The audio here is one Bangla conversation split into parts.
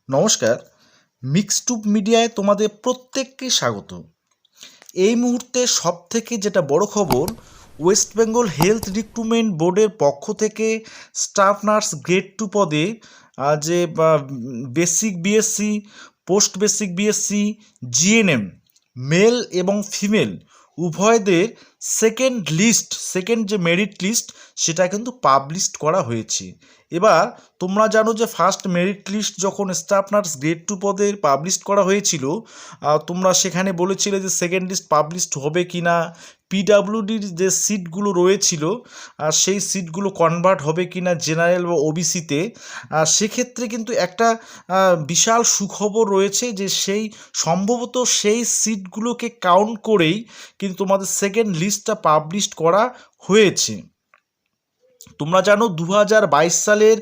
নমস্কার, মিক্সটুব মিডিয়ায় তোমাদের প্রত্যেককে স্বাগত। এই মুহূর্তে সবথেকে যেটা বড় খবর, ওয়েস্ট বেঙ্গল হেলথ রিক্রুটমেন্ট বোর্ডের পক্ষ থেকে স্টাফ নার্স গ্রেড 2 পদে যে basic BSc, post basic BSc, GNM mail এবং ফিমেল উভয়দের সেকেন্ড যে মেরিট লিস্ট সেটা কিন্তু পাবলিশ করা হয়েছে। এবার তোমরা জানো যে ফার্স্ট মেরিট লিস্ট যখন স্টাফ নার্স গ্রেড 2 পদের পাবলিশ করা হয়েছিল, তোমরা সেখানে বলেছিলে যে সেকেন্ড লিস্ট পাবলিশড হবে কি না, পিডাব্লিউডির যে সিটগুলো রয়েছিল সেই সিটগুলো কনভার্ট হবে কি না জেনারেল বা ওবিসিতে। সেক্ষেত্রে কিন্তু একটা বিশাল সুখবর রয়েছে যে সম্ভবত সেই সিটগুলোকে কাউন্ট করেই কিন্তু তোমাদের সেকেন্ড লিস্টটা পাবলিশ করা হয়েছে। তোমরা জানো 2022 সালের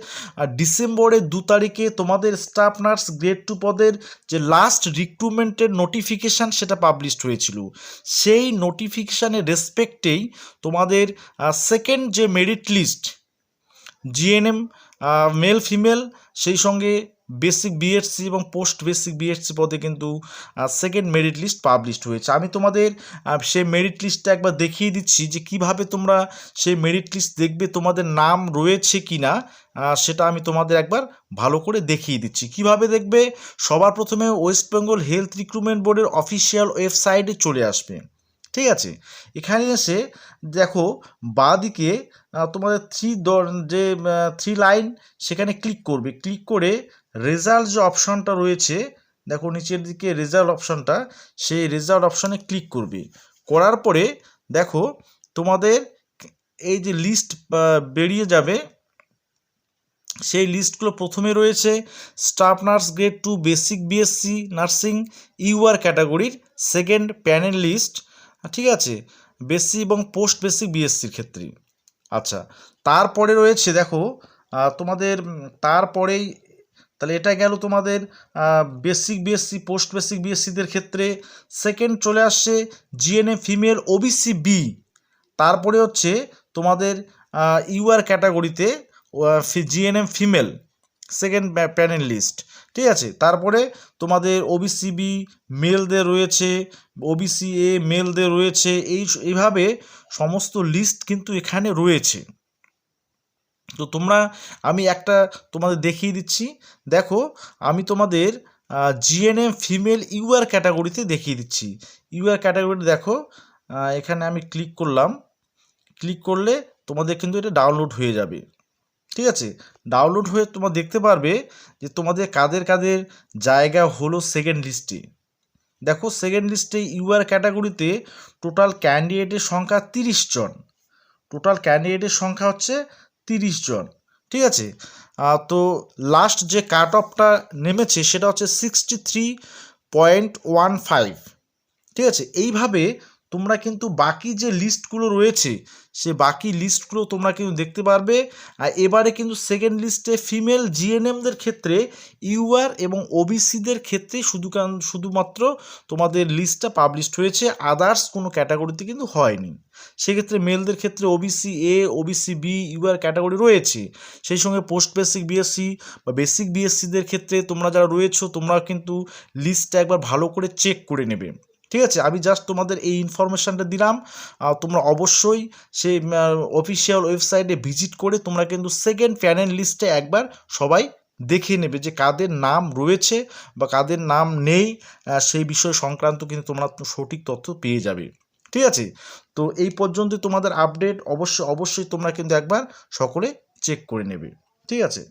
ডিসেম্বরের 2 তারিখে তোমাদের স্টাফ নার্স গ্রেড 2 পদের যে লাস্ট রিক্রুটমেন্টের নোটিফিকেশান সেটা পাবলিশড হয়েছিল। সেই নোটিফিকেশানের রেসপেক্টেই তোমাদের সেকেন্ড যে merit list GNM male female, সেই সঙ্গে বেসিক বিএসসি এবং পোস্ট বেসিক বিএসসি পদে কিন্তু সেকেন্ড মেরিট লিস্ট পাবলিশড হয়েছে। আমি তোমাদের সেই মেরিট লিস্টটা একবার দেখিয়ে দিচ্ছি যে কিভাবে তোমরা সেই মেরিট লিস্ট দেখবে তোমাদের নাম রয়েছে কি না, সেটা আমি তোমাদের একবার ভালো করে দেখিয়ে দিচ্ছি। কিভাবে দেখবে, সবার প্রথমে ওয়েস্ট বেঙ্গল হেলথ রিক্রুটমেন্ট বোর্ডের অফিসিয়াল ওয়েবসাইটে চলে আসবে। ঠিক আছে, এখানে এসে দেখো বাঁদিকে তোমাদের থ্রি লাইন সেখানে ক্লিক করবে। ক্লিক করে রেজাল্ট যে অপশানটা রয়েছে, দেখো নিচের দিকে রেজাল্ট অপশানটা, সেই রেজাল্ট অপশানে ক্লিক করবে। করার পরে দেখো তোমাদের এই যে লিস্ট বেরিয়ে যাবে, সেই লিস্টগুলো প্রথমে রয়েছে staff nurse grade 2 basic BSc nursing UR ক্যাটাগরির সেকেন্ড প্যানেল লিস্ট। ঠিক আছে, বেসি এবং পোস্ট বেসিক বিএসসির ক্ষেত্রে। আচ্ছা, তারপরে রয়েছে দেখো তোমাদের তারপরেই, তাহলে এটা গেল তোমাদের বেসিক বিএসসি পোস্ট বেসিক বিএসসিদের ক্ষেত্রে। সেকেন্ড চলে আসছে জিএনএ ফিমেল ওবিসি বি। তারপরে হচ্ছে তোমাদের ইউআর ক্যাটাগরিতে GNM female second panel list. ঠিক আছে, তারপরে তোমাদের ওবিসি বি মেলদের রয়েছে, ওবিসি এ মেলদের রয়েছে, এইভাবে সমস্ত লিস্ট কিন্তু এখানে রয়েছে। তো আমি একটা তোমাদের দেখিয়ে দিচ্ছি। দেখো আমি তোমাদের জিএনএম ফিমেল ইউআর ক্যাটাগরিতে দেখিয়ে দিচ্ছি। ইউআর ক্যাটাগরিতে দেখো এখানে আমি ক্লিক করলাম। ক্লিক করলে তোমাদের কিন্তু এটা ডাউনলোড হয়ে যাবে। ঠিক আছে, ডাউনলোড হয়ে তোমরা দেখতে পারবে যে তোমাদের কাদের কাদের জায়গা হলো সেকেন্ড লিস্টে। দেখো সেকেন্ড লিস্টে ইউআর ক্যাটাগরিতে টোটাল ক্যান্ডিডেটের সংখ্যা 30 জন। টোটাল ক্যান্ডিডেটের সংখ্যা হচ্ছে 30 জন। ঠিক আছে, তো লাস্ট যে কাট অফটা নেমেছে সেটা হচ্ছে 63.15। ঠিক আছে, এইভাবে তোমরা কিন্তু বাকি যে লিস্টগুলো রয়েছে সে বাকি লিস্টগুলো তোমরা কিন্তু দেখতে পারবে। আর এবারে কিন্তু সেকেন্ড লিস্টে ফিমেল জিএনএমদের ক্ষেত্রে ইউআর এবং ওবিসিদের ক্ষেত্রে শুধুমাত্র তোমাদের লিস্টটা পাবলিশড হয়েছে, আদার্স কোনো ক্যাটাগরিতে কিন্তু হয়নি। সেক্ষেত্রে মেলদের ক্ষেত্রে OBC A, OBC B, UR category রয়েছে। সেই সঙ্গে পোস্ট বেসিক বিএসসি বা বেসিক বিএসসিদের ক্ষেত্রে তোমরা যারা রয়েছো তোমরা কিন্তু লিস্টটা একবার ভালো করে চেক করে নেবে। ঠিক আছে, আমি জাস্ট তোমাদের এই ইনফরমেশানটা দিলাম। তোমরা অবশ্যই সেই অফিসিয়াল ওয়েবসাইটে ভিজিট করে তোমরা কিন্তু সেকেন্ড প্যানেল লিস্টে একবার সবাই দেখে নেবে যে কাদের নাম রয়েছে বা কাদের নাম নেই, সেই বিষয় সংক্রান্ত কিন্তু তোমরা সঠিক তথ্য পেয়ে যাবে। ঠিক আছে, তো এই পর্যন্ত তোমাদের আপডেট। অবশ্যই তোমরা কিন্তু একবার সকলে চেক করে নেবে। ঠিক আছে।